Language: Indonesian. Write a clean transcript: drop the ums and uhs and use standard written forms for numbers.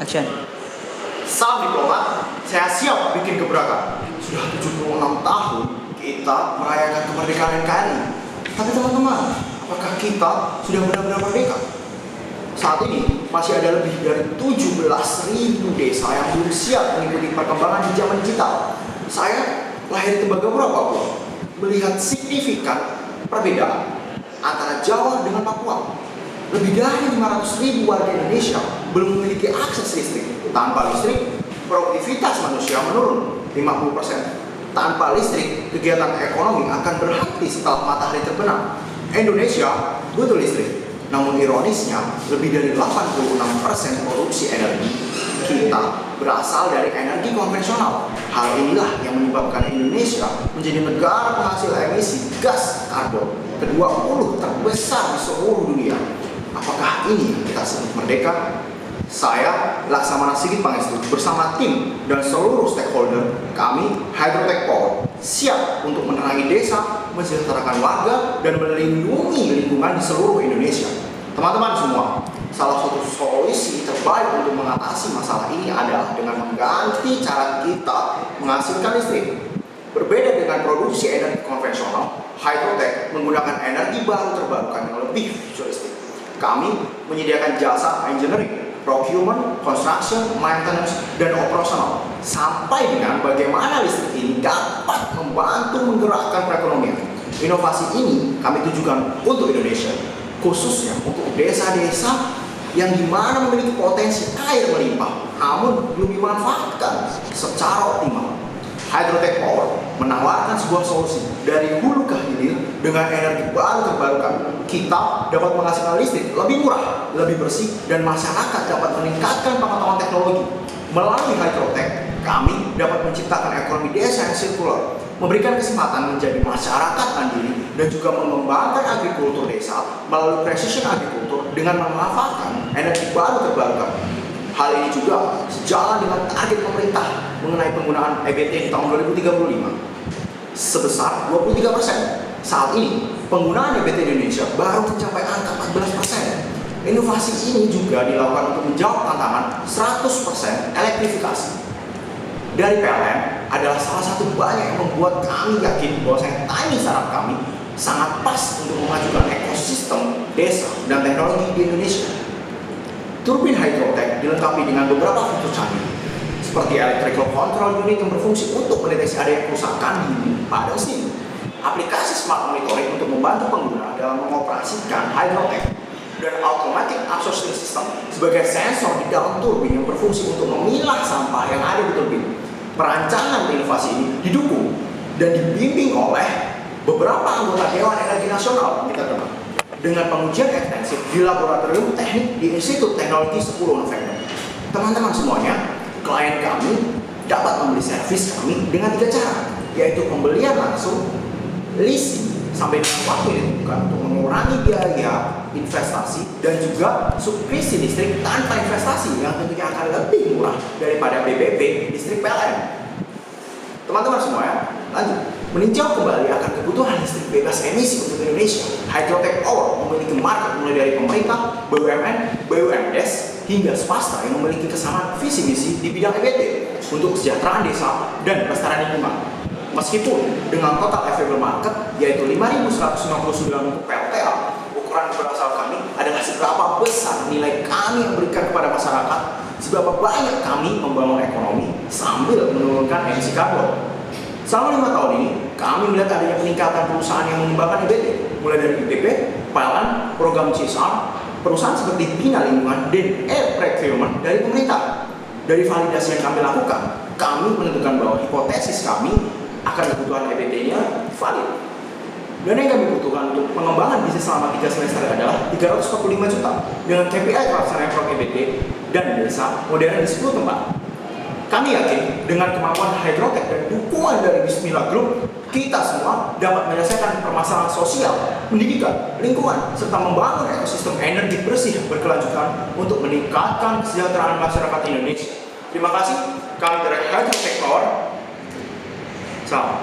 Action. Salam diplomat, saya siap bikin gebrakan. Sudah 76 tahun kita merayakan kemerdekaan NKRI. Tapi teman-teman, apakah kita sudah benar-benar merdeka? Saat ini masih ada lebih dari 17.000 desa yang belum siap mengikuti perkembangan di zaman digital. Saya lahir di Tembagapura, Papua, melihat signifikan perbedaan antara Jawa dengan Papua. Lebih dari 500.000 warga Indonesia belum memiliki akses listrik. Tanpa listrik, produktivitas manusia menurun 50%. Tanpa listrik, kegiatan ekonomi akan berhenti setelah matahari terbenam. Indonesia butuh listrik. Namun ironisnya, lebih dari 86% produksi energi kita berasal dari energi konvensional. Hal inilah yang menyebabkan Indonesia menjadi negara penghasil emisi gas karbon ke-20 terbesar di seluruh dunia. Apakah ini yang kita sebut merdeka? Saya, Laksamana Sigit Pangestu, bersama tim dan seluruh stakeholder kami, Hydrotech Power, siap untuk menerangi desa, mensejahterakan warga, dan melindungi lingkungan di seluruh Indonesia. Teman-teman semua, salah satu solusi terbaik untuk mengatasi masalah ini adalah dengan mengganti cara kita menghasilkan listrik. Berbeda dengan produksi energi konvensional, Hydrotech menggunakan energi baru terbarukan yang lebih futuristik. Kami menyediakan jasa engineering, procurement, construction, maintenance, dan operasional, sampai dengan bagaimana listrik ini dapat membantu menggerakkan perekonomian. Inovasi ini kami tujukan untuk Indonesia, khususnya untuk desa-desa yang dimana memiliki potensi air melimpah, namun belum dimanfaatkan secara optimal. Hydrotech Power menawarkan sebuah solusi dari hulu ke hilir dengan energi baru terbarukan. Kita dapat menghasilkan listrik lebih murah, lebih bersih, dan masyarakat dapat meningkatkan pengetahuan teknologi. Melalui Hydrotech, kami dapat menciptakan ekonomi desa yang sirkular, memberikan kesempatan menjadi masyarakat mandiri, dan juga mengembangkan agrikultur desa melalui precision agriculture dengan memanfaatkan energi baru terbarukan. Hal ini juga sejalan dengan target pemerintah mengenai penggunaan EBT di tahun 2035 sebesar 23%. Saat ini, penggunaan EBT di Indonesia baru mencapai angka 14%. Inovasi ini juga dilakukan untuk menjawab tantangan 100% elektrifikasi. Dari PLN adalah salah satu banyak yang membuat kami yakin bahwa timing startup kami sangat pas untuk memajukan ekosistem desa dan teknologi di Indonesia. Turbin Hydrotech dilengkapi dengan beberapa fitur canggih, seperti electrical control unit yang berfungsi untuk mendeteksi adanya kerusakan pada mesin, aplikasi smart monitoring untuk membantu pengguna dalam mengoperasikan Hydrotech, dan automatic absorption system sebagai sensor di dalam turbin yang berfungsi untuk memilah sampah yang ada di turbin. Perancangan inovasi ini didukung dan dibimbing oleh beberapa anggota Dewan Energi Nasional kita kenal, dengan pengujian ekstensif di Laboratorium Teknik di Institut Teknologi 10 November. Teman-teman semuanya, klien kami dapat membeli servis kami dengan 3 cara, yaitu pembelian langsung, leasing sampai dengan waktu ditentukan untuk mengurangi biaya investasi, dan juga subsidi listrik tanpa investasi yang tentunya akan lebih murah daripada BBB listrik PLN. Teman-teman semuanya, lanjut meninjau kembali akan kebutuhan listrik bebas emisi untuk Indonesia. Hydrotech Power memiliki market mulai dari pemerintah, BUMN, BUMDes, hingga swasta yang memiliki kesamaan visi misi di bidang EBT untuk kesejahteraan desa dan pelestarian lingkungan. Meskipun dengan total available market yaitu 5.159 untuk PLTA, ukuran berasal kami adalah seberapa besar nilai kami yang berikan kepada masyarakat, seberapa banyak kami membangun ekonomi sambil menurunkan emisi karbon. Selama 5 tahun ini, kami melihat adanya peningkatan perusahaan yang mengembangkan EBT, mulai dari IPP, PLN, program CSR, perusahaan seperti Bina Lingkungan, dan e-procurement dari pemerintah. Dari validasi yang kami lakukan, kami menentukan bahwa hipotesis kami akan kebutuhan EBT-nya valid. Dan yang kami butuhkan untuk pengembangan bisnis selama 3 semester adalah 345 juta dengan KPI pelaksanaan proyek EBT dan desa modern di 10 tempat. Kami yakin dengan kemampuan Hydrotech dan dukungan dari Bismillah Group, kita semua dapat menyelesaikan permasalahan sosial, pendidikan, lingkungan, serta membangun ekosistem energi bersih berkelanjutan untuk meningkatkan kesejahteraan masyarakat Indonesia. Terima kasih. Kami dari Hydrotech Power. Salam.